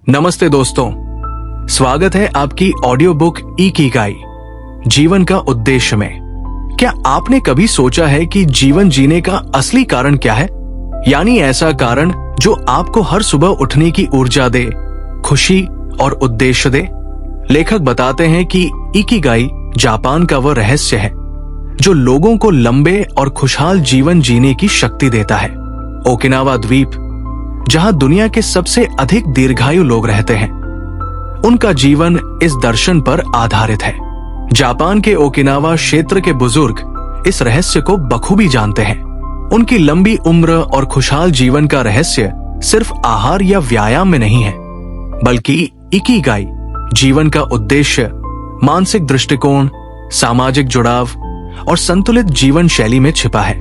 नमस्ते दोस्तों, स्वागत है आपकी ऑडियो बुक इकिगाई जीवन का उद्देश्य में। क्या आपने कभी सोचा है कि जीवन जीने का असली कारण क्या है? यानी ऐसा कारण जो आपको हर सुबह उठने की ऊर्जा दे, खुशी और उद्देश्य दे। लेखक बताते हैं कि इकिगाई जापान का वह रहस्य है जो लोगों को लंबे और खुशहाल जीवन जीने की शक्ति देता है। ओकिनावा द्वीप, जहां दुनिया के सबसे अधिक दीर्घायु लोग रहते हैं, उनका जीवन इस दर्शन पर आधारित है। जापान के ओकिनावा क्षेत्र के बुजुर्ग इस रहस्य को बखूबी जानते हैं। उनकी लंबी उम्र और खुशहाल जीवन का रहस्य सिर्फ आहार या व्यायाम में नहीं है, बल्कि इकिगाई जीवन का उद्देश्य मानसिक दृष्टिकोण, सामाजिक जुड़ाव और संतुलित जीवन शैली में छिपा है।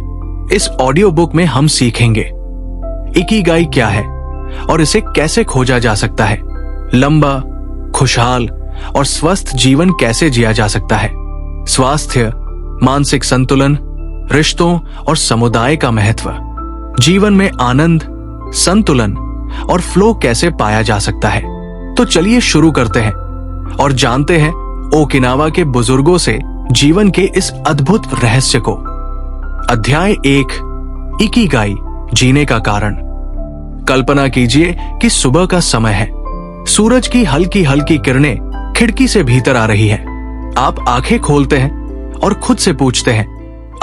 इस ऑडियो बुक में हम सीखेंगे इकिगाई क्या है और इसे कैसे खोजा जा सकता है, लंबा, खुशहाल और स्वस्थ जीवन कैसे जिया जा सकता है, स्वास्थ्य, मानसिक संतुलन, रिश्तों और समुदाय का महत्व, जीवन में आनंद, संतुलन और फ्लो कैसे पाया जा सकता है। तो चलिए शुरू करते हैं और जानते हैं ओकिनावा के बुजुर्गों से जीवन के इस अद्भुत रहस्य को। अध्याय 1, इकिगाई जीने का कारण। कल्पना कीजिए कि सुबह का समय है। सूरज की हल्की हल्की किरणें खिड़की से भीतर आ रही है। आप आंखें खोलते हैं और खुद से पूछते हैं,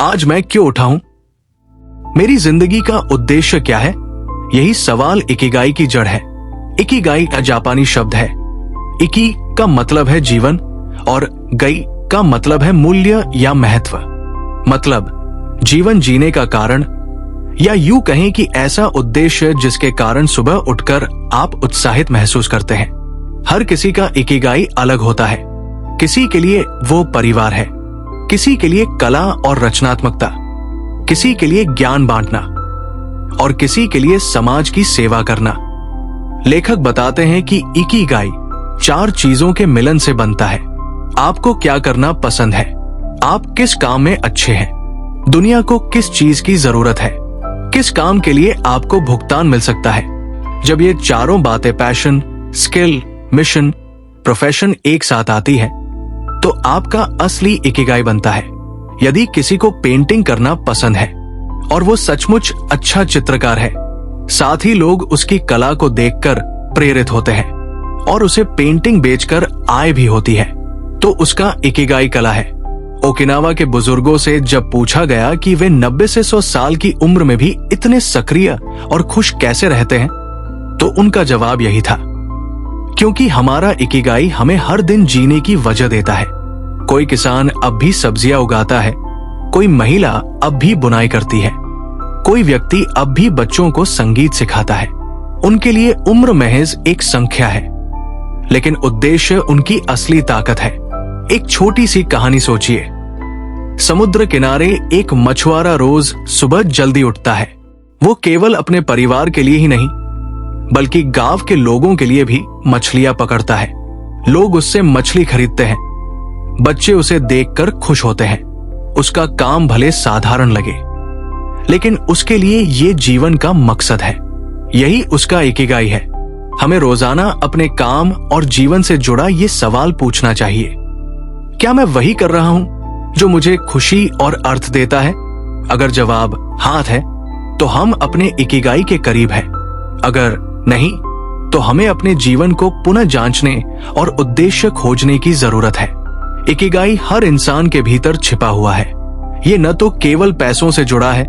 आज मैं क्यों उठा हूं? मेरी जिंदगी का उद्देश्य क्या है? यही सवाल इकिगाई की जड़ है। इकिगाई का जापानी शब्द है। इकी का मतलब है जीवन और गाई का मतलब है मूल्य या महत्व। मतलब जीवन जीने का कारण, या यूं कहें कि ऐसा उद्देश्य जिसके कारण सुबह उठकर आप उत्साहित महसूस करते हैं। हर किसी का इकिगाई अलग होता है। किसी के लिए वो परिवार है, किसी के लिए कला और रचनात्मकता, किसी के लिए ज्ञान बांटना और किसी के लिए समाज की सेवा करना। लेखक बताते हैं कि इकिगाई 4 चीजों के मिलन से बनता है। आपको क्या करना पसंद है? आप किस काम में अच्छे हैं? दुनिया को किस चीज की जरूरत है? किस काम के लिए आपको भुगतान मिल सकता है? जब ये चारों बातें पैशन, स्किल, मिशन, प्रोफेशन एक साथ आती है तो आपका असली इकिगाई बनता है। यदि किसी को पेंटिंग करना पसंद है और वो सचमुच अच्छा चित्रकार है, साथ ही लोग उसकी कला को देखकर प्रेरित होते हैं और उसे पेंटिंग बेचकर आय भी होती है, तो उसका इकिगाई कला है। ओकिनावा के बुजुर्गों से जब पूछा गया कि वे 90 से 100 साल की उम्र में भी इतने सक्रिय और खुश कैसे रहते हैं, तो उनका जवाब यही था, क्योंकि हमारा इकिगाई हमें हर दिन जीने की वजह देता है। कोई किसान अब भी सब्जियां उगाता है, कोई महिला अब भी बुनाई करती है, कोई व्यक्ति अब भी बच्चों को संगीत सिखाता है। उनके लिए उम्र महज एक संख्या है, लेकिन उद्देश्य उनकी असली ताकत है। एक छोटी सी कहानी सोचिए। समुद्र किनारे एक मछुआरा रोज सुबह जल्दी उठता है। वो केवल अपने परिवार के लिए ही नहीं, बल्कि गांव के लोगों के लिए भी मछलियां पकड़ता है। लोग उससे मछली खरीदते हैं। बच्चे उसे देखकर खुश होते हैं। उसका काम भले साधारण लगे, लेकिन उसके लिए ये जीवन का मकसद है। यही उसका इकिगाई है। हमें रोजाना अपने काम और जीवन से जुड़ा ये सवाल पूछना चाहिए, क्या मैं वही कर रहा हूं जो मुझे खुशी और अर्थ देता है? अगर जवाब हाँ है, तो हम अपने इकिगाई के करीब हैं। अगर नहीं, तो हमें अपने जीवन को पुनः जांचने और उद्देश्य खोजने की जरूरत है। इकिगाई हर इंसान के भीतर छिपा हुआ है। ये न तो केवल पैसों से जुड़ा है,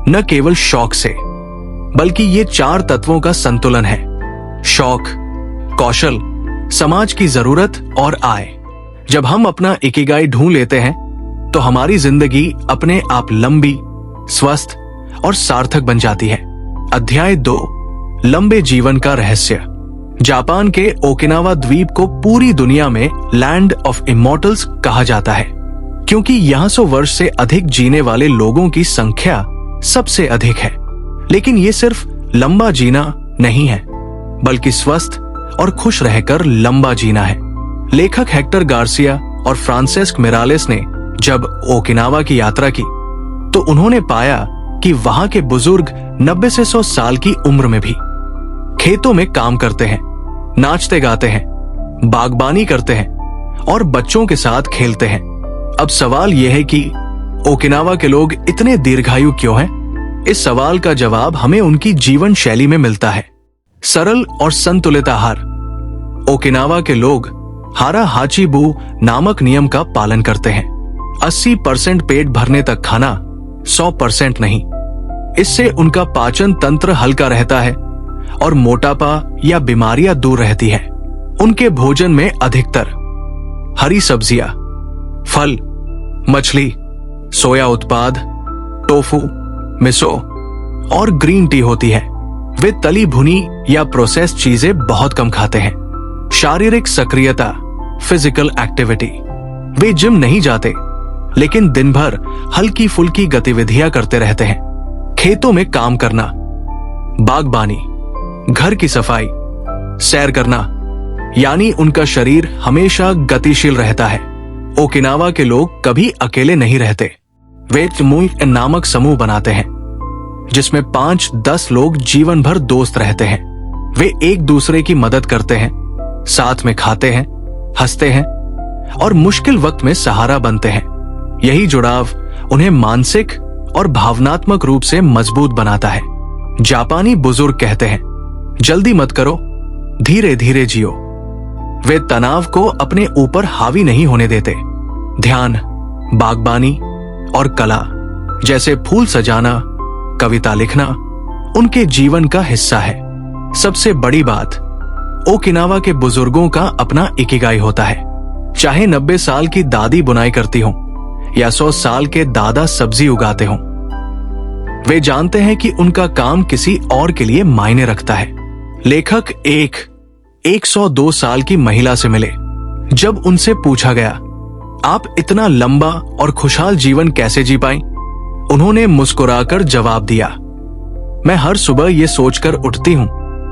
न केवल शौक से, बल्कि ये 4 तत्वों का संतुलन है। शौक, कौशल, समाज की जरूरत और आय। जब हम अपना इकिगाई ढूंढ लेते हैं तो हमारी जिंदगी अपने आप लंबी, स्वस्थ और सार्थक बन जाती है। अध्याय 2, लंबे जीवन का रहस्य। जापान के ओकिनावा द्वीप को पूरी दुनिया में लैंड ऑफ इमॉर्टल्स कहा जाता है, क्योंकि यहाँ 100 वर्ष से अधिक जीने वाले लोगों की संख्या सबसे अधिक है। लेकिन ये सिर्फ लंबा जीना नहीं है, बल्कि स्वस्थ और खुश रहकर लंबा जीना है। लेखक हेक्टर गार्सिया और फ्रांसेस्क मिरालेस ने जब ओकिनावा की यात्रा की, तो उन्होंने पाया कि वहां के बुजुर्ग 90 से 100 साल की उम्र में भी खेतों में काम करते हैं, नाचते गाते हैं, बागबानी करते हैं और बच्चों के साथ खेलते हैं। अब सवाल यह है कि ओकिनावा के लोग इतने दीर्घायु क्यों हैं? इस सवाल का जवाब हमें उनकी जीवन शैली में मिलता है। सरल और संतुलित आहार। ओकिनावा के लोग हारा हाचिबू नामक नियम का पालन करते हैं। 80% पेट भरने तक खाना, 100% नहीं। इससे उनका पाचन तंत्र हल्का रहता है और मोटापा या बीमारियां दूर रहती है। उनके भोजन में अधिकतर हरी सब्जियां, फल, मछली, सोया उत्पाद, टोफू, मिसो और ग्रीन टी होती है। वे तली भुनी या प्रोसेस्ड चीजें बहुत कम खाते हैं। शारीरिक सक्रियता, फिजिकल एक्टिविटी। वे जिम नहीं जाते, लेकिन दिन भर हल्की फुल्की गतिविधियां करते रहते हैं। खेतों में काम करना, बागबानी, घर की सफाई, सैर करना, यानी उनका शरीर हमेशा गतिशील रहता है। ओकिनावा के लोग कभी अकेले नहीं रहते। वे चमुई नामक समूह बनाते हैं, जिसमें 5-10 लोग जीवन भर दोस्त रहते हैं। वे एक दूसरे की मदद करते हैं, साथ में खाते हैं, हंसते हैं और मुश्किल वक्त में सहारा बनते हैं। यही जुड़ाव उन्हें मानसिक और भावनात्मक रूप से मजबूत बनाता है। जापानी बुजुर्ग कहते हैं, जल्दी मत करो, धीरे धीरे जियो। वे तनाव को अपने ऊपर हावी नहीं होने देते। ध्यान, बागबानी और कला जैसे फूल सजाना, कविता लिखना उनके जीवन का हिस्सा है। सबसे बड़ी बात, ओकिनावा के बुजुर्गों का अपना इकिगाई होता है। चाहे 90 साल की दादी बुनाई करती हो या 100 साल के दादा सब्जी उगाते हों, वे जानते हैं कि उनका काम किसी और के लिए मायने रखता है। लेखक 102 साल की महिला से मिले। जब उनसे पूछा गया, आप इतना लंबा और खुशहाल जीवन कैसे जी पाई? उन्होंने मुस्कुराकर जवाब दिया, मैं हर सुबह ये सोचकर उठती हूं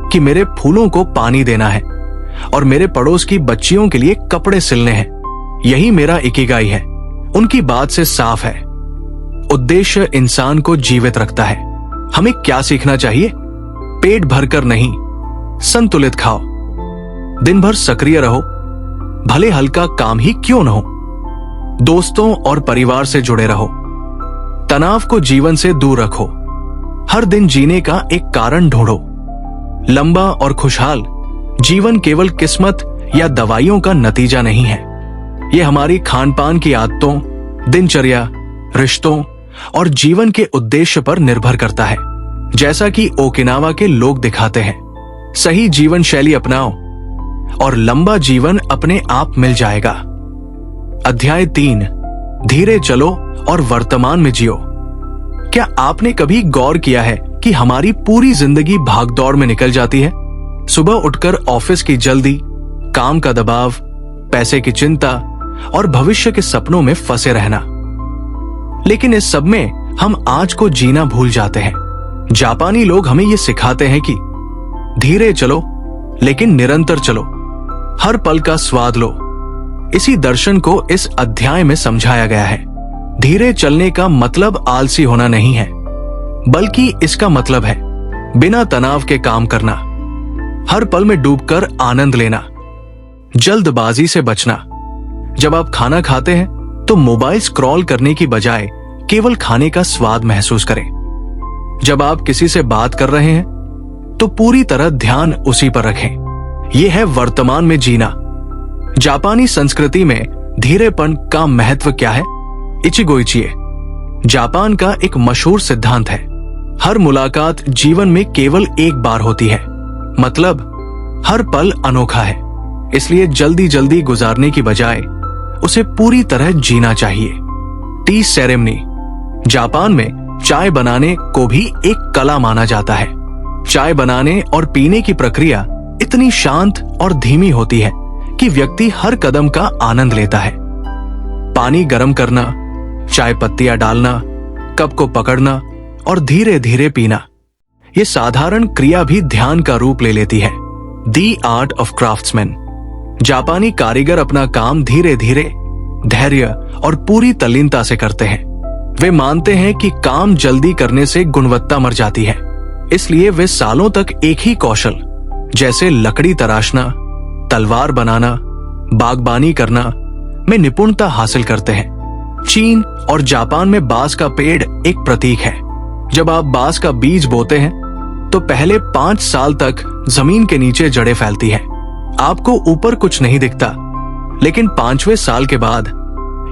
कि मेरे फूलों को पानी देना है और मेरे पड़ोस की बच्चियों के लिए कपड़े सिलने हैं। यही मेरा इकिगाई है। उनकी बात से साफ है, उद्देश्य इंसान को जीवित रखता है। हमें क्या सीखना चाहिए? पेट भरकर नहीं, संतुलित खाओ, दिन भर सक्रिय रहो, भले हल्का काम ही क्यों न हो। दोस्तों और परिवार से जुड़े रहो, तनाव को जीवन से दूर रखो, हर दिन जीने का एक कारण ढूंढो। लंबा और खुशहाल जीवन केवल किस्मत या दवाइयों का नतीजा नहीं है। यह हमारी खानपान की आदतों, दिनचर्या, रिश्तों और जीवन के उद्देश्य पर निर्भर करता है। जैसा कि ओकिनावा के लोग दिखाते हैं, सही जीवन शैली अपनाओ और लंबा जीवन अपने आप मिल जाएगा। अध्याय 3, धीरे चलो और वर्तमान में जियो। क्या आपने कभी गौर किया है कि हमारी पूरी जिंदगी भागदौड़ में निकल जाती है? सुबह उठकर ऑफिस की जल्दी, काम का दबाव, पैसे की चिंता और भविष्य के सपनों में फंसे रहना। लेकिन इस सब में हम आज को जीना भूल जाते हैं। जापानी लोग हमें ये सिखाते हैं कि धीरे चलो लेकिन निरंतर चलो, हर पल का स्वाद लो। इसी दर्शन को इस अध्याय में समझाया गया है। धीरे चलने का मतलब आलसी होना नहीं है, बल्कि इसका मतलब है बिना तनाव के काम करना, हर पल में डूबकर आनंद लेना, जल्दबाजी से बचना। जब आप खाना खाते हैं तो मोबाइल स्क्रॉल करने की बजाय केवल खाने का स्वाद महसूस करें। जब आप किसी से बात कर रहे हैं तो पूरी तरह ध्यान उसी पर रखें। यह है वर्तमान में जीना। जापानी संस्कृति में धीरेपन का महत्व क्या है? इचिगोइचिए जापान का एक मशहूर सिद्धांत है। हर मुलाकात जीवन में केवल एक बार होती है, मतलब हर पल अनोखा है। इसलिए जल्दी जल्दी गुजारने की बजाय उसे पूरी तरह जीना चाहिए। टी सेरेमनी जापान में चाय बनाने को भी एक कला माना जाता है। चाय बनाने और पीने की प्रक्रिया इतनी शांत और धीमी होती है कि व्यक्ति हर कदम का आनंद लेता है। पानी गर्म करना, चाय पत्तियां डालना, कप को पकड़ना और धीरे धीरे पीना, ये साधारण क्रिया भी ध्यान का रूप ले लेती है। दी आर्ट ऑफ क्राफ्ट्समैन जापानी कारीगर अपना काम धीरे धीरे, धैर्य और पूरी तल्लीनता से करते हैं। वे मानते हैं कि काम जल्दी करने से गुणवत्ता मर जाती है, इसलिए वे सालों तक एक ही कौशल जैसे लकड़ी तराशना, तलवार बनाना, बागबानी करना में निपुणता हासिल करते हैं। चीन और जापान में बांस का पेड़ एक प्रतीक है। जब आप बांस का बीज बोते हैं तो पहले 5 साल तक जमीन के नीचे जड़ें फैलती हैं। आपको ऊपर कुछ नहीं दिखता, लेकिन 5वें साल के बाद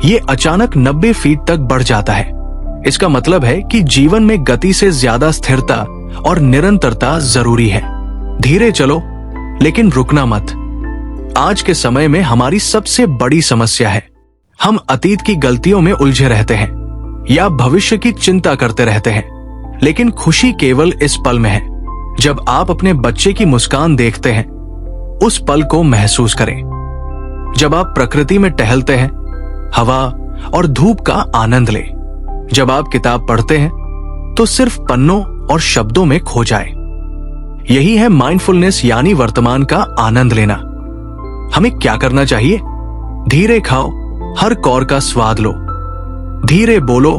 ये अचानक 90 फीट तक बढ़ जाता है। इसका मतलब है कि जीवन में गति से ज्यादा स्थिरता और निरंतरता जरूरी है। धीरे चलो, लेकिन रुकना मत। आज के समय में हमारी सबसे बड़ी समस्या है, हम अतीत की गलतियों में उलझे रहते हैं या भविष्य की चिंता करते रहते हैं। लेकिन खुशी केवल इस पल में है। जब आप अपने बच्चे की मुस्कान देखते हैं, उस पल को महसूस करें। जब आप प्रकृति में टहलते हैं, हवा और धूप का आनंद लें। जब आप किताब पढ़ते हैं तो सिर्फ पन्नों और शब्दों में खो जाए। यही है माइंडफुलनेस, यानी वर्तमान का आनंद लेना। हमें क्या करना चाहिए? धीरे खाओ, हर कौर का स्वाद लो। धीरे बोलो,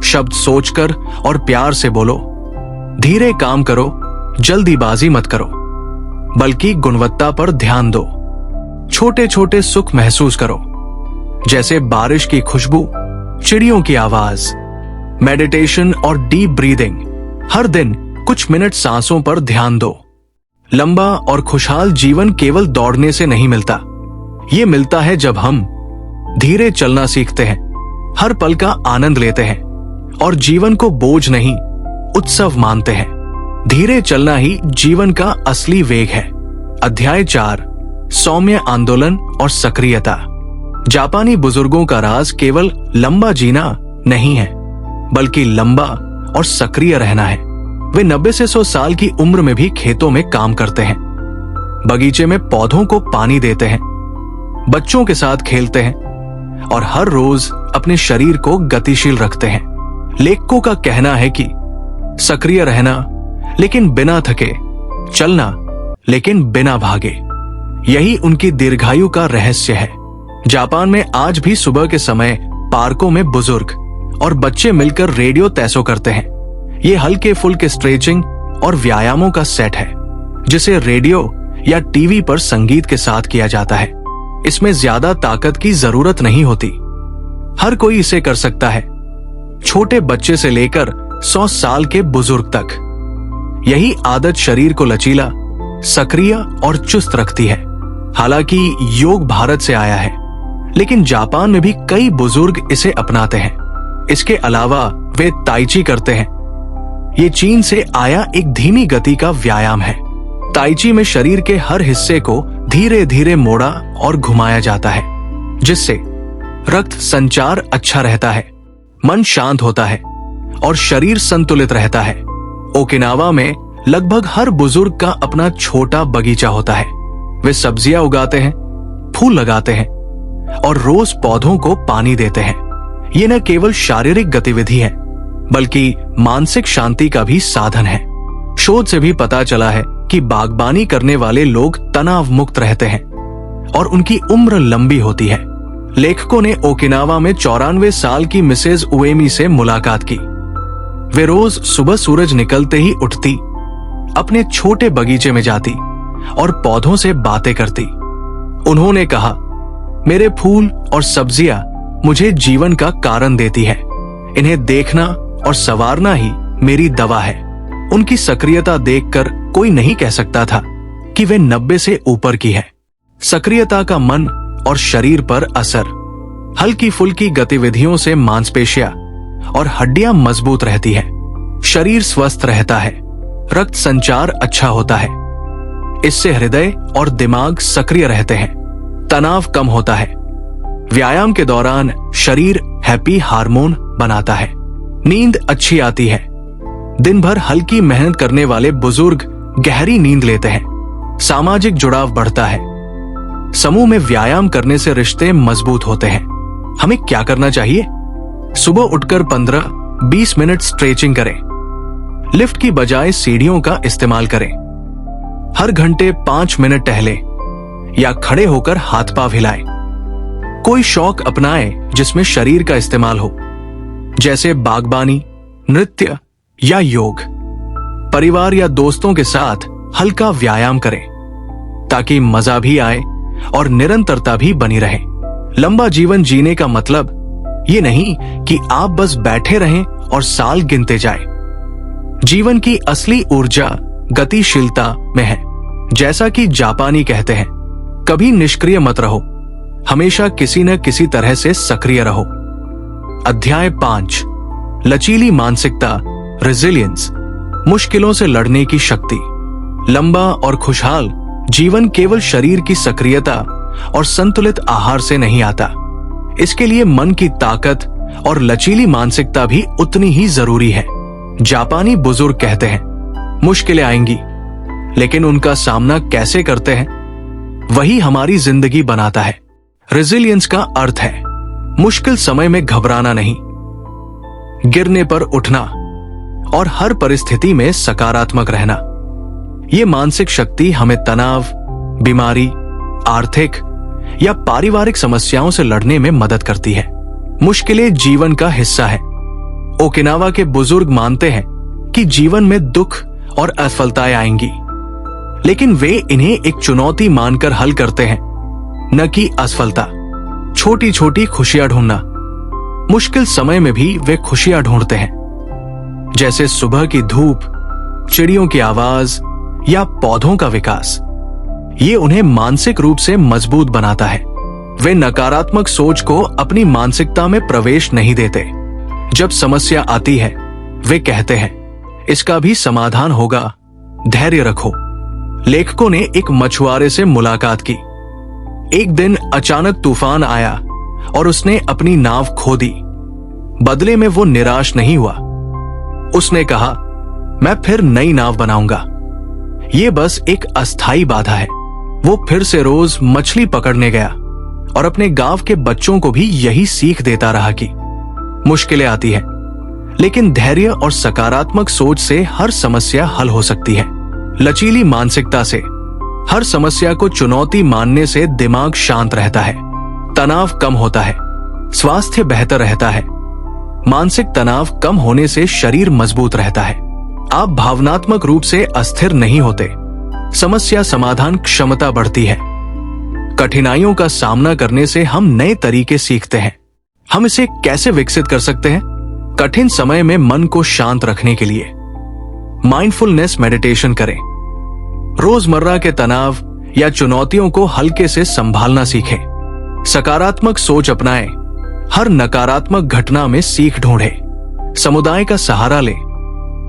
शब्द सोचकर और प्यार से बोलो। धीरे काम करो, जल्दीबाजी मत करो, बल्कि गुणवत्ता पर ध्यान दो। छोटे छोटे सुख महसूस करो, जैसे बारिश की खुशबू, चिड़ियों की आवाज, मेडिटेशन और डीप ब्रीदिंग। हर दिन कुछ मिनट सांसों पर ध्यान दो। लंबा और खुशहाल जीवन केवल दौड़ने से नहीं मिलता। ये मिलता है जब हम धीरे चलना सीखते हैं, हर पल का आनंद लेते हैं और जीवन को बोझ नहीं, उत्सव मानते हैं। धीरे चलना ही जीवन का असली वेग है। अध्याय 4, सौम्य आंदोलन और सक्रियता। जापानी बुजुर्गों का राज केवल लंबा जीना नहीं है, बल्कि लंबा और सक्रिय रहना है। वे 90 से 100 साल की उम्र में भी खेतों में काम करते हैं, बगीचे में पौधों को पानी देते हैं, बच्चों के साथ खेलते हैं और हर रोज अपने शरीर को गतिशील रखते हैं। लेखकों का कहना है कि सक्रिय रहना लेकिन बिना थके, चलना लेकिन बिना भागे, यही उनकी दीर्घायु का रहस्य है। जापान में आज भी सुबह के समय पार्कों में बुजुर्ग और बच्चे मिलकर रेडियो तैसो करते हैं। ये हल्के फुल्के स्ट्रेचिंग और व्यायामों का सेट है, जिसे रेडियो या टीवी पर संगीत के साथ किया जाता है। इसमें ज्यादा ताकत की जरूरत नहीं होती, हर कोई इसे कर सकता है, छोटे बच्चे से लेकर 100 साल के बुजुर्ग तक। यही आदत शरीर को लचीला, सक्रिय और चुस्त रखती है। हालांकि योग भारत से आया है, लेकिन जापान में भी कई बुजुर्ग इसे अपनाते हैं। इसके अलावा वे ताइची करते हैं। ये चीन से आया एक धीमी गति का व्यायाम है। ताइची में शरीर के हर हिस्से को धीरे धीरे मोड़ा और घुमाया जाता है, जिससे रक्त संचार अच्छा रहता है, मन शांत होता है और शरीर संतुलित रहता है। ओकिनावा में लगभग हर बुजुर्ग का अपना छोटा बगीचा होता है। वे सब्जियां उगाते हैं, फूल लगाते हैं और रोज पौधों को पानी देते हैं। ये न केवल शारीरिक गतिविधि है, बल्कि मानसिक शांति का भी साधन है। शोध से भी पता चला है कि बागबानी करने वाले लोग तनाव मुक्त रहते हैं और उनकी उम्र लंबी होती है। लेखकों ने ओकिनावा में 94 साल की मिसेज उएमी से मुलाकात की। वे रोज सुबह सूरज निकलते ही उठती, अपने छोटे बगीचे में जाती और पौधों से बातें करती। उन्होंने कहा, मेरे फूल और सब्जियां मुझे जीवन का कारण देती है। इन्हें देखना और संवारना ही मेरी दवा है। उनकी सक्रियता देखकर कोई नहीं कह सकता था कि वे 90 से ऊपर की है। सक्रियता का मन और शरीर पर असर। हल्की फुल्की गतिविधियों से मांसपेशियां और हड्डियां मजबूत रहती है, शरीर स्वस्थ रहता है, रक्त संचार अच्छा होता है। इससे हृदय और दिमाग सक्रिय रहते हैं, तनाव कम होता है। व्यायाम के दौरान शरीर हैप्पी हार्मोन बनाता है, नींद अच्छी आती है। दिन भर हल्की मेहनत करने वाले बुजुर्ग गहरी नींद लेते हैं। सामाजिक जुड़ाव बढ़ता है। समूह में व्यायाम करने से रिश्ते मजबूत होते हैं। हमें क्या करना चाहिए? सुबह उठकर 15-20 मिनट स्ट्रेचिंग करें। लिफ्ट की बजाय सीढ़ियों का इस्तेमाल करें। हर घंटे 5 मिनट टहलें या खड़े होकर हाथ पांव हिलाएं। कोई शौक अपनाएं जिसमें शरीर का इस्तेमाल हो, जैसे बागबानी, नृत्य या योग। परिवार या दोस्तों के साथ हल्का व्यायाम करें ताकि मजा भी आए और निरंतरता भी बनी रहे। लंबा जीवन जीने का मतलब ये नहीं कि आप बस बैठे रहें और साल गिनते जाएं। जीवन की असली ऊर्जा गतिशीलता में है। जैसा कि जापानी कहते हैं, कभी निष्क्रिय मत रहो, हमेशा किसी न किसी तरह से सक्रिय रहो। अध्याय 5, लचीली मानसिकता, रेजिलियंस, मुश्किलों से लड़ने की शक्ति। लंबा और खुशहाल जीवन केवल शरीर की सक्रियता और संतुलित आहार से नहीं आता। इसके लिए मन की ताकत और लचीली मानसिकता भी उतनी ही जरूरी है। जापानी बुजुर्ग कहते हैं, मुश्किलें आएंगी, लेकिन उनका सामना कैसे करते हैं वही हमारी जिंदगी बनाता है। रेजिलियंस का अर्थ है मुश्किल समय में घबराना नहीं, गिरने पर उठना और हर परिस्थिति में सकारात्मक रहना। ये मानसिक शक्ति हमें तनाव, बीमारी, आर्थिक या पारिवारिक समस्याओं से लड़ने में मदद करती है। मुश्किलें जीवन का हिस्सा है। ओकिनावा के बुजुर्ग मानते हैं कि जीवन में दुख और असफलताएं आएंगी, लेकिन वे इन्हें एक चुनौती मानकर हल करते हैं, न कि असफलता। छोटी छोटी खुशियां ढूंढना। मुश्किल समय में भी वे खुशियां ढूंढते हैं, जैसे सुबह की धूप, चिड़ियों की आवाज या पौधों का विकास। ये उन्हें मानसिक रूप से मजबूत बनाता है। वे नकारात्मक सोच को अपनी मानसिकता में प्रवेश नहीं देते। जब समस्या आती है, वे कहते हैं, इसका भी समाधान होगा, धैर्य रखो। लेखकों ने एक मछुआरे से मुलाकात की। एक दिन अचानक तूफान आया और उसने अपनी नाव खो दी। बदले में वो निराश नहीं हुआ। उसने कहा, मैं फिर नई नाव बनाऊंगा। ये बस एक अस्थाई बाधा है। वो फिर से रोज मछली पकड़ने गया और अपने गांव के बच्चों को भी यही सीख देता रहा कि मुश्किलें आती है, लेकिन धैर्य और सकारात्मक सोच से हर समस्या हल हो सकती है। लचीली मानसिकता से हर समस्या को चुनौती मानने से दिमाग शांत रहता है, तनाव कम होता है, स्वास्थ्य बेहतर रहता है। मानसिक तनाव कम होने से शरीर मजबूत रहता है। आप भावनात्मक रूप से अस्थिर नहीं होते। समस्या समाधान क्षमता बढ़ती है। कठिनाइयों का सामना करने से हम नए तरीके सीखते हैं। हम इसे कैसे विकसित कर सकते हैं? कठिन समय में मन को शांत रखने के लिए माइंडफुलनेस मेडिटेशन करें। रोजमर्रा के तनाव या चुनौतियों को हल्के से संभालना सीखें। सकारात्मक सोच अपनाएं। हर नकारात्मक घटना में सीख ढूंढें। समुदाय का सहारा लें।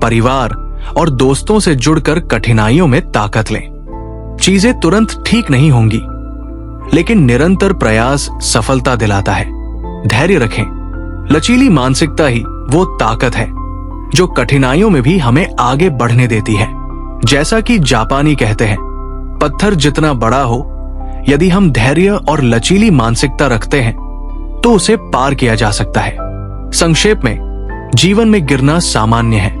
परिवार और दोस्तों से जुड़कर कठिनाइयों में ताकत लें। चीजें तुरंत ठीक नहीं होंगी, लेकिन निरंतर प्रयास सफलता दिलाता है। धैर्य रखें। लचीली मानसिकता ही वो ताकत है जो कठिनाइयों में भी हमें आगे बढ़ने देती है। जैसा कि जापानी कहते हैं, पत्थर जितना बड़ा हो, यदि हम धैर्य और लचीली मानसिकता रखते हैं तो उसे पार किया जा सकता है। संक्षेप में, जीवन में गिरना सामान्य है,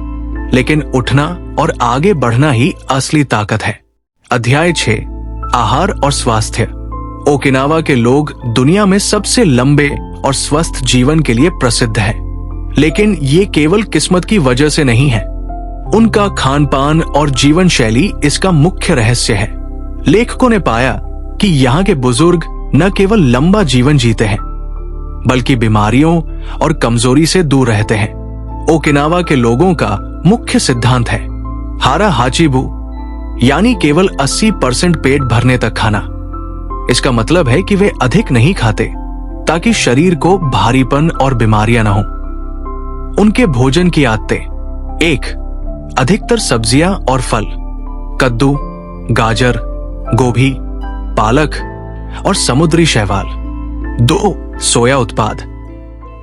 लेकिन उठना और आगे बढ़ना ही असली ताकत है। अध्याय 6, आहार और स्वास्थ्य। ओकिनावा के लोग दुनिया में सबसे लंबे और स्वस्थ जीवन के लिए प्रसिद्ध है, लेकिन ये केवल किस्मत की वजह से नहीं है। उनका खान पान और जीवन शैली इसका मुख्य रहस्य है। लेखकों ने पाया कि यहाँ के बुजुर्ग न केवल लंबा जीवन जीते हैं, बल्कि बीमारियों और कमजोरी से दूर रहते हैं। ओकिनावा के लोगों का मुख्य सिद्धांत है हारा हाचिबू, यानी केवल 80% पेट भरने तक खाना। इसका मतलब है कि वे अधिक नहीं खाते ताकि शरीर को भारीपन और बीमारियां न हो। उनके भोजन की आदतें: 1. अधिकतर सब्जियां और फल, कद्दू, गाजर, गोभी, पालक और समुद्री शैवाल। 2. सोया उत्पाद,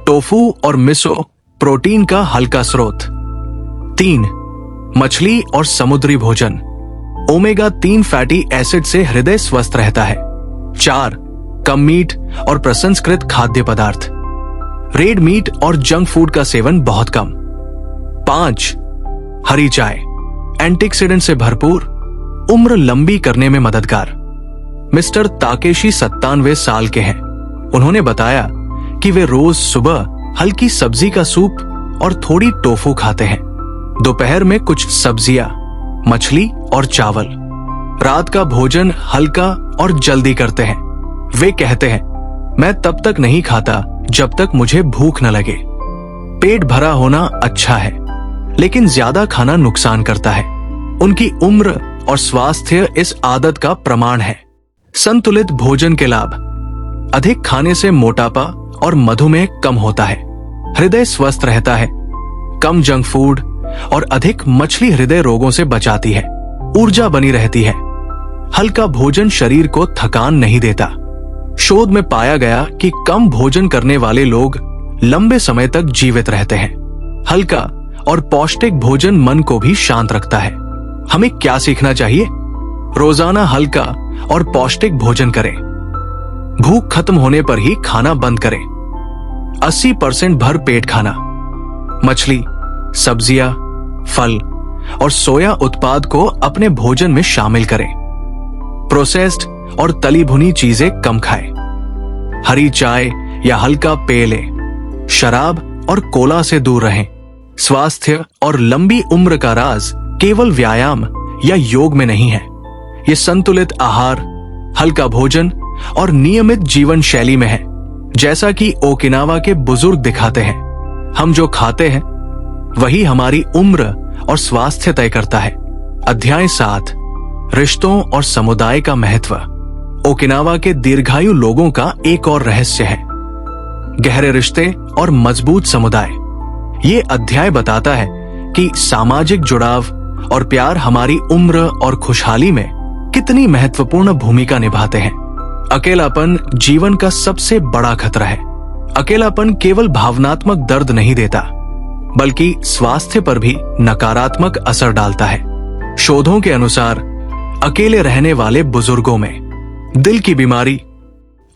टोफू और मिसो, प्रोटीन का हल्का स्रोत। 3. मछली और समुद्री भोजन, ओमेगा 3 फैटी एसिड से हृदय स्वस्थ रहता है। 4. कम मीट और प्रसंस्कृत खाद्य पदार्थ, रेड मीट और जंक फूड का सेवन बहुत कम। 5. हरी चाय, एंटीऑक्सीडेंट से भरपूर, उम्र लंबी करने में मददगार। मिस्टर ताकेशी 97 साल के हैं। उन्होंने बताया कि वे रोज सुबह हल्की सब्जी का सूप और थोड़ी टोफू खाते हैं। दोपहर में कुछ सब्जियां, मछली और चावल। रात का भोजन हल्का और जल्दी करते हैं। वे कहते हैं, मैं तब तक नहीं खाता जब तक मुझे भूख न लगे। पेट भरा होना अच्छा है, लेकिन ज्यादा खाना नुकसान करता है। उनकी उम्र और स्वास्थ्य इस आदत का प्रमाण है। संतुलित भोजन के लाभ: अधिक खाने से मोटापा और मधुमेह कम होता है, हृदय स्वस्थ रहता है, कम जंक फूड और अधिक मछली हृदय रोगों से बचाती है, ऊर्जा बनी रहती है। हल्का भोजन शरीर को थकान नहीं देता। शोध में पाया गया कि कम भोजन करने वाले लोग लंबे समय तक जीवित रहते हैं। हल्का और पौष्टिक भोजन मन को भी शांत रखता है। हमें क्या सीखना चाहिए? रोजाना हल्का और पौष्टिक भोजन करें। भूख खत्म होने पर ही खाना बंद करें। 80% भर पेट खाना। मछली, सब्जियां, फल और सोया उत्पाद को अपने भोजन में शामिल करें। प्रोसेस्ड और तली भुनी चीजें कम खाएं। हरी चाय या हल्का पेय लें। शराब और कोला से दूर रहें। स्वास्थ्य और लंबी उम्र का राज केवल व्यायाम या योग में नहीं है, ये संतुलित आहार, हल्का भोजन और नियमित जीवन शैली में है। जैसा कि ओकिनावा के बुजुर्ग दिखाते हैं, हम जो खाते हैं वही हमारी उम्र और स्वास्थ्य तय करता है। अध्याय 7, रिश्तों और समुदाय का महत्व। ओकिनावा के दीर्घायु लोगों का एक और रहस्य है, गहरे रिश्ते और मजबूत समुदाय। ये अध्याय बताता है कि सामाजिक जुड़ाव और प्यार हमारी उम्र और खुशहाली में कितनी महत्वपूर्ण भूमिका निभाते हैं। अकेलापन जीवन का सबसे बड़ा खतरा है। अकेलापन केवल भावनात्मक दर्द नहीं देता, बल्कि स्वास्थ्य पर भी नकारात्मक असर डालता है। शोधों के अनुसार अकेले रहने वाले बुजुर्गों में दिल की बीमारी,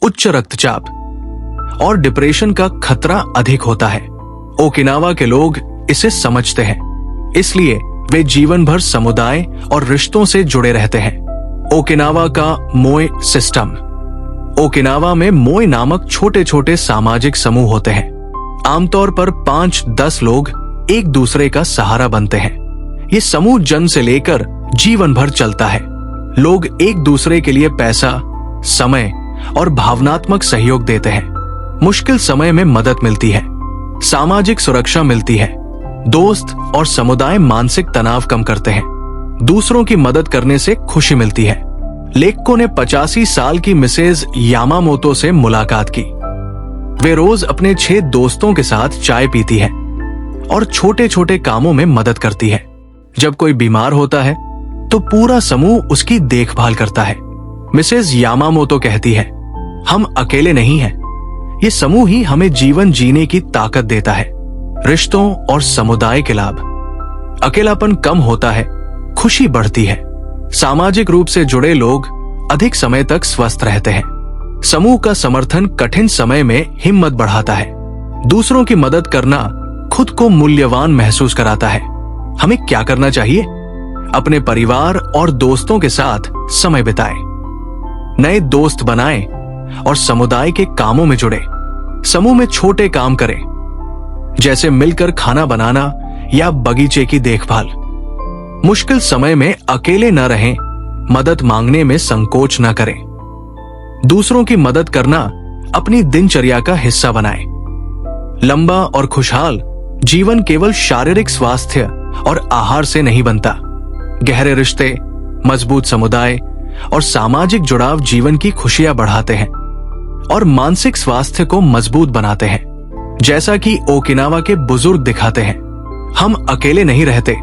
उच्च रक्तचाप और डिप्रेशन का खतरा अधिक होता है। ओकिनावा के लोग इसे समझते हैं, इसलिए वे जीवन भर समुदाय और रिश्तों से जुड़े रहते हैं। ओकिनावा का मोए सिस्टम। ओकिनावा में मोए नामक छोटे छोटे सामाजिक समूह होते हैं। आमतौर पर 5-10 लोग एक दूसरे का सहारा बनते हैं। ये समूह जन्म से लेकर जीवन भर चलता है। लोग एक दूसरे के लिए पैसा, समय और भावनात्मक सहयोग देते हैं। मुश्किल समय में मदद मिलती है, सामाजिक सुरक्षा मिलती है। दोस्त और समुदाय मानसिक तनाव कम करते हैं। दूसरों की मदद करने से खुशी मिलती है। लेखकों ने 85 साल की मिसेज यामामोतो से मुलाकात की। वे रोज अपने 6 दोस्तों के साथ चाय पीती है और छोटे छोटे कामों में मदद करती है। जब कोई बीमार होता है तो पूरा समूह उसकी देखभाल करता है। मिसेज यामामोतो कहती है, हम अकेले नहीं हैं, ये समूह ही हमें जीवन जीने की ताकत देता है। रिश्तों और समुदाय के लाभ। अकेलापन कम होता है, खुशी बढ़ती है। सामाजिक रूप से जुड़े लोग अधिक समय तक स्वस्थ रहते हैं। समूह का समर्थन कठिन समय में हिम्मत बढ़ाता है। दूसरों की मदद करना खुद को मूल्यवान महसूस कराता है। हमें क्या करना चाहिए? अपने परिवार और दोस्तों के साथ समय बिताएं, नए दोस्त बनाएं और समुदाय के कामों में जुड़े। समूह में छोटे काम करें, जैसे मिलकर खाना बनाना या बगीचे की देखभाल। मुश्किल समय में अकेले न रहें, मदद मांगने में संकोच न करें। दूसरों की मदद करना अपनी दिनचर्या का हिस्सा बनाएं। लंबा और खुशहाल जीवन केवल शारीरिक स्वास्थ्य और आहार से नहीं बनता। गहरे रिश्ते, मजबूत समुदाय और सामाजिक जुड़ाव जीवन की खुशियां बढ़ाते हैं और मानसिक स्वास्थ्य को मजबूत बनाते हैं। जैसा कि ओकिनावा के बुजुर्ग दिखाते हैं, हम अकेले नहीं रहते।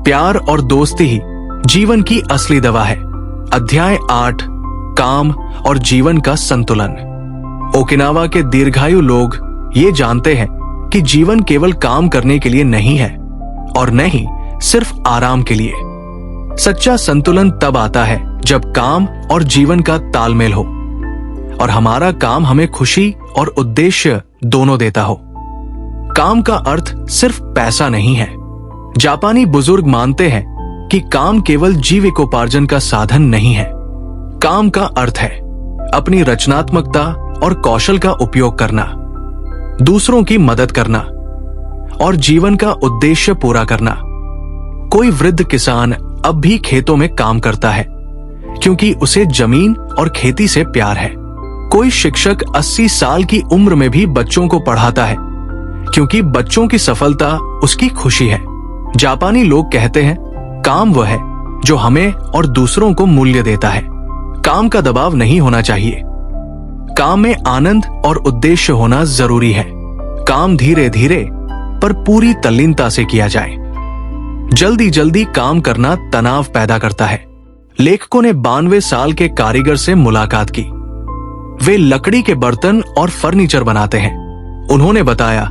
प्यार और दोस्ती ही जीवन की असली दवा है। अध्याय 8, काम और जीवन का संतुलन। ओकिनावा के दीर्घायु लोग ये जानते हैं कि जीवन केवल काम करने के लिए नहीं है और न ही सिर्फ आराम के लिए। सच्चा संतुलन तब आता है जब काम और जीवन का तालमेल हो और हमारा काम हमें खुशी और उद्देश्य दोनों देता हो। काम का अर्थ सिर्फ पैसा नहीं है। जापानी बुजुर्ग मानते हैं कि काम केवल जीविकोपार्जन का साधन नहीं है। काम का अर्थ है अपनी रचनात्मकता और कौशल का उपयोग करना, दूसरों की मदद करना और जीवन का उद्देश्य पूरा करना। कोई वृद्ध किसान अब भी खेतों में काम करता है, क्योंकि उसे जमीन और खेती से प्यार है। कोई शिक्षक 80 साल की उम्र में भी बच्चों को पढ़ाता है क्योंकि बच्चों की सफलता उसकी खुशी है। जापानी लोग कहते हैं, काम वह है जो हमें और दूसरों को मूल्य देता है। काम का दबाव नहीं होना चाहिए। काम में आनंद और उद्देश्य होना जरूरी है। काम धीरे धीरे पर पूरी तल्लीनता से किया जाए। जल्दी जल्दी काम करना तनाव पैदा करता है। लेखकों ने 92 साल के कारीगर से मुलाकात की। वे लकड़ी के बर्तन और फर्नीचर बनाते हैं। उन्होंने बताया,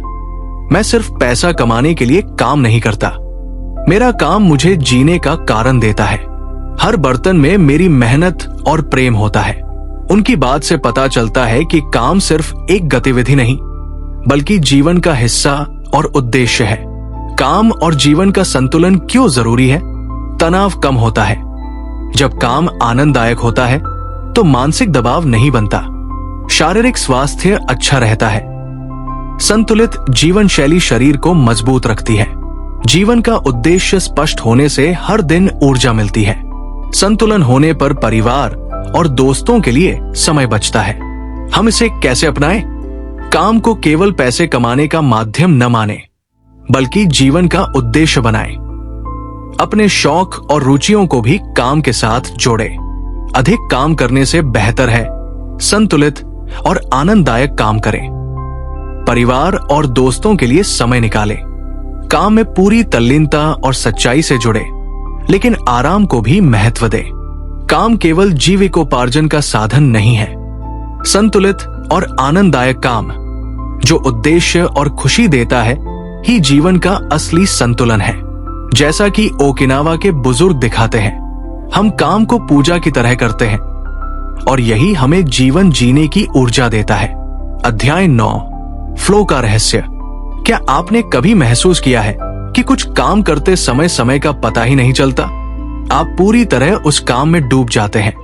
मैं सिर्फ पैसा कमाने के लिए काम नहीं करता। मेरा काम मुझे जीने का कारण देता है। हर बर्तन में मेरी मेहनत और प्रेम होता है। उनकी बात से पता चलता है कि काम सिर्फ एक गतिविधि नहीं, बल्कि जीवन का हिस्सा और उद्देश्य है। काम और जीवन का संतुलन क्यों जरूरी है? तनाव कम होता है। जब काम आनंददायक होता है तो मानसिक दबाव नहीं बनता। शारीरिक स्वास्थ्य अच्छा रहता है। संतुलित जीवन शैली शरीर को मजबूत रखती है। जीवन का उद्देश्य स्पष्ट होने से हर दिन ऊर्जा मिलती है। संतुलन होने पर परिवार और दोस्तों के लिए समय बचता है। हम इसे कैसे अपनाएं? काम को केवल पैसे कमाने का माध्यम न माने, बल्कि जीवन का उद्देश्य बनाएं। अपने शौक और रुचियों को भी काम के साथ जोड़ें। अधिक काम करने से बेहतर है संतुलित और आनंददायक काम करें। परिवार और दोस्तों के लिए समय निकालें। काम में पूरी तल्लीनता और सच्चाई से जुड़े, लेकिन आराम को भी महत्व दें। काम केवल जीविकोपार्जन का साधन नहीं है। संतुलित और आनंददायक काम जो उद्देश्य और खुशी देता है ही जीवन का असली संतुलन है। जैसा कि ओकिनावा के बुजुर्ग दिखाते हैं, हम काम को पूजा की तरह करते हैं और यही हमें जीवन जीने की ऊर्जा देता है। अध्याय 9, फ्लो का रहस्य। क्या आपने कभी महसूस किया है कि कुछ काम करते समय समय का पता ही नहीं चलता? आप पूरी तरह उस काम में डूब जाते हैं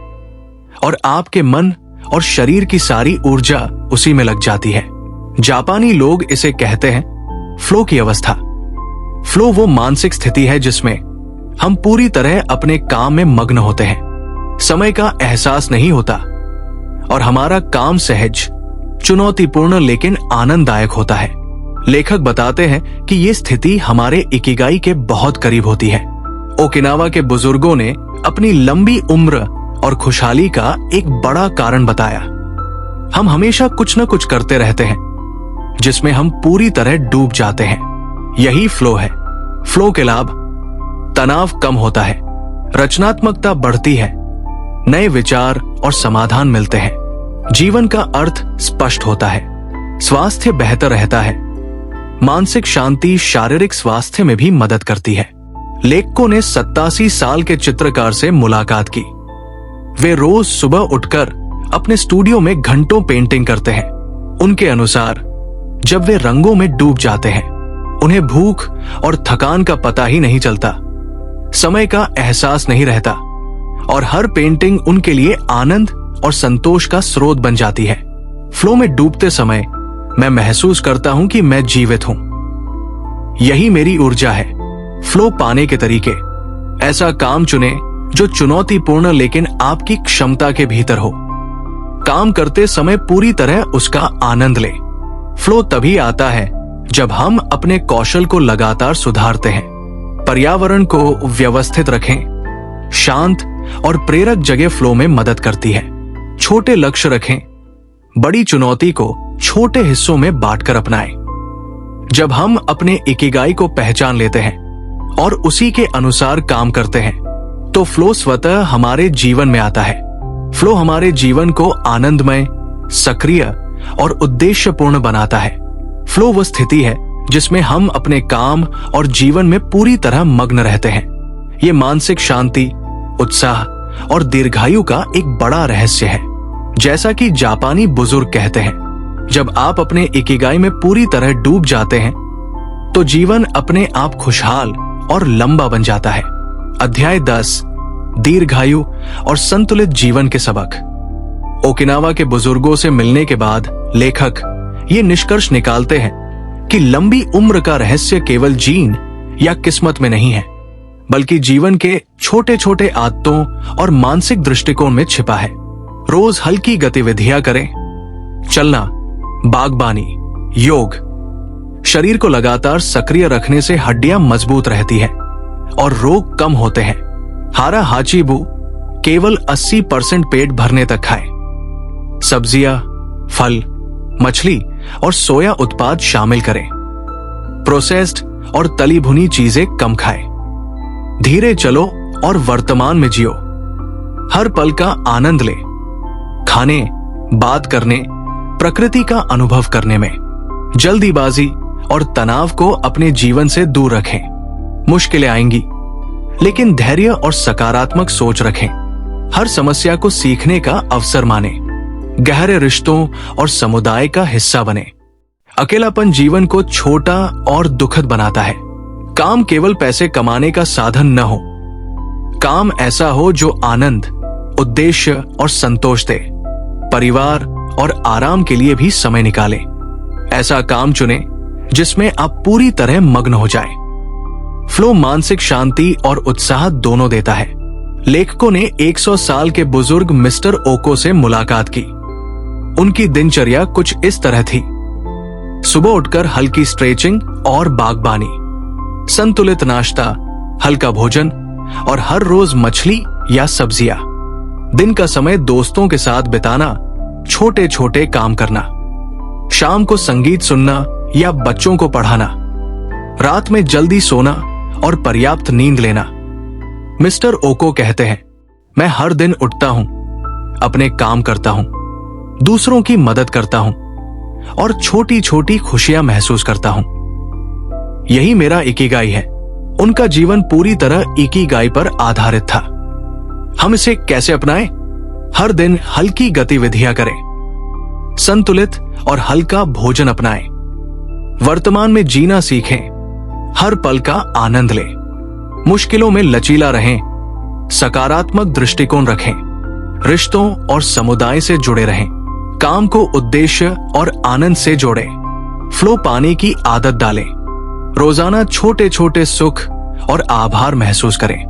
और आपके मन और शरीर की सारी ऊर्जा उसी में लग जाती है। जापानी लोग इसे कहते हैं फ्लो की अवस्था। फ्लो वो मानसिक स्थिति है जिसमें हम पूरी तरह अपने काम में मग्न होते हैं। समय का एहसास नहीं होता और हमारा काम सहज, चुनौतीपूर्ण लेकिन आनंददायक होता है। लेखक बताते हैं कि ये स्थिति हमारे इकिगाई के बहुत करीब होती है। ओकिनावा के बुजुर्गों ने अपनी लंबी उम्र और खुशहाली का एक बड़ा कारण बताया। हम हमेशा कुछ न कुछ करते रहते हैं जिसमें हम पूरी तरह डूब जाते हैं। यही फ्लो है। फ्लो के लाभ: तनाव कम होता है, रचनात्मकता बढ़ती है, नए विचार और समाधान मिलते हैं, जीवन का अर्थ स्पष्ट होता है, स्वास्थ्य बेहतर रहता है, मानसिक शांति शारीरिक स्वास्थ्य में भी मदद करती है। लेखकों ने 87 साल के चित्रकार से मुलाकात की। वे रोज सुबह उठकर अपने स्टूडियो में घंटों पेंटिंग करते हैं। उनके अनुसार जब वे रंगों में डूब जाते हैं, उन्हें भूख और थकान का पता ही नहीं चलता, समय का एहसास नहीं रहता और हर पेंटिंग उनके लिए आनंद और संतोष का स्रोत बन जाती है। फ्लो में डूबते समय मैं महसूस करता हूं कि मैं जीवित हूं। यही मेरी ऊर्जा है। फ्लो पाने के तरीके: ऐसा काम चुनें जो चुनौतीपूर्ण लेकिन आपकी क्षमता के भीतर हो। काम करते समय पूरी तरह उसका आनंद लें। फ्लो तभी आता है जब हम अपने कौशल को लगातार सुधारते हैं। पर्यावरण को व्यवस्थित रखें। शांत और प्रेरक जगह फ्लो में मदद करती है। छोटे लक्ष्य रखें। बड़ी चुनौती को छोटे हिस्सों में बांटकर अपनाएं। जब हम अपने इकिगाई को पहचान लेते हैं और उसी के अनुसार काम करते हैं, तो फ्लो स्वतः हमारे जीवन में आता है। फ्लो हमारे जीवन को आनंदमय, सक्रिय और उद्देश्यपूर्ण बनाता है। फ्लो वो स्थिति है जिसमें हम अपने काम और जीवन में पूरी तरह मग्न रहते हैं। ये मानसिक शांति, उत्साह और दीर्घायु का एक बड़ा रहस्य है। जैसा कि जापानी बुजुर्ग कहते हैं, जब आप अपने इकिगाई में पूरी तरह डूब जाते हैं तो जीवन अपने आप खुशहाल और लंबा बन जाता है। अध्याय 10, दीर्घायु और संतुलित जीवन के सबक। ओकिनावा के बुजुर्गों से मिलने के बाद लेखक ये निष्कर्ष निकालते हैं कि लंबी उम्र का रहस्य केवल जीन या किस्मत में नहीं है, बल्कि जीवन के छोटे छोटे आदतों और मानसिक दृष्टिकोण में छिपा है। रोज हल्की गतिविधियां करें, चलना, बागबानी, योग। शरीर को लगातार सक्रिय रखने से हड्डियां मजबूत रहती हैं और रोग कम होते हैं। हारा हाचीबू केवल 80% पेट भरने तक खाएं। सब्जियां, फल, मछली और सोया उत्पाद शामिल करें। प्रोसेस्ड और तली भुनी चीजें कम खाएं। धीरे चलो और वर्तमान में जियो। हर पल का आनंद ले, खाने, बात करने, प्रकृति का अनुभव करने में। जल्दीबाजी और तनाव को अपने जीवन से दूर रखें। मुश्किलें आएंगी, लेकिन धैर्य और सकारात्मक सोच रखें। हर समस्या को सीखने का अवसर माने। गहरे रिश्तों और समुदाय का हिस्सा बने। अकेलापन जीवन को छोटा और दुखद बनाता है। काम केवल पैसे कमाने का साधन न हो। काम ऐसा हो जो आनंद, उद्देश्य और संतोष दे। परिवार और आराम के लिए भी समय निकालें। ऐसा काम चुनें जिसमें आप पूरी तरह मग्न हो जाएं। फ्लो मानसिक शांति और उत्साह दोनों देता है। लेखकों ने 100 साल के बुजुर्ग मिस्टर ओको से मुलाकात की। उनकी दिनचर्या कुछ इस तरह थी। सुबह उठकर हल्की स्ट्रेचिंग और बागबानी, संतुलित नाश्ता, हल्का भोजन और हर रोज मछली या सब्जियां। दिन का समय दोस्तों के साथ बिताना, छोटे छोटे काम करना। शाम को संगीत सुनना या बच्चों को पढ़ाना। रात में जल्दी सोना और पर्याप्त नींद लेना। मिस्टर ओको कहते हैं, मैं हर दिन उठता हूं, अपने काम करता हूं, दूसरों की मदद करता हूं और छोटी छोटी खुशियां महसूस करता हूं। यही मेरा इकिगाई है। उनका जीवन पूरी तरह इकिगाई पर आधारित था। हम इसे कैसे अपनाएं? हर दिन हल्की गतिविधियां करें, संतुलित और हल्का भोजन अपनाएं, वर्तमान में जीना सीखें, हर पल का आनंद लें, मुश्किलों में लचीला रहें, सकारात्मक दृष्टिकोण रखें, रिश्तों और समुदाय से जुड़े रहें, काम को उद्देश्य और आनंद से जोड़ें, फ्लो पाने की आदत डालें, रोजाना छोटे छोटे सुख और आभार महसूस करें।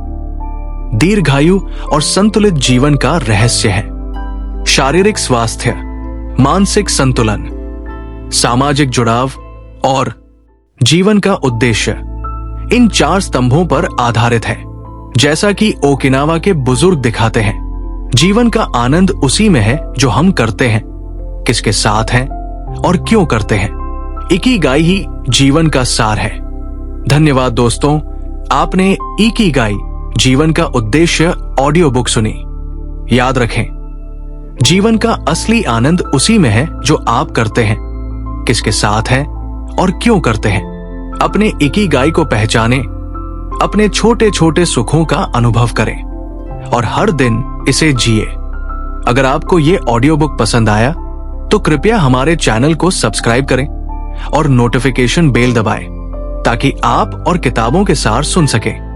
दीर्घायु और संतुलित जीवन का रहस्य है शारीरिक स्वास्थ्य, मानसिक संतुलन, सामाजिक जुड़ाव और जीवन का उद्देश्य। इन 4 स्तंभों पर आधारित है। जैसा कि ओकिनावा के बुजुर्ग दिखाते हैं, जीवन का आनंद उसी में है जो हम करते हैं, किसके साथ हैं और क्यों करते हैं। इकिगाई ही जीवन का सार है। धन्यवाद दोस्तों, आपने इकिगाई जीवन का उद्देश्य ऑडियो बुक सुनी। याद रखें, जीवन का असली आनंद उसी में है जो आप करते हैं, किसके साथ हैं और क्यों करते हैं। अपने इकिगाई को पहचानें, अपने छोटे छोटे सुखों का अनुभव करें और हर दिन इसे जिए। अगर आपको ये ऑडियो बुक पसंद आया तो कृपया हमारे चैनल को सब्सक्राइब करें और नोटिफिकेशन बेल दबाएं ताकि आप और किताबों के सार सुन सकें।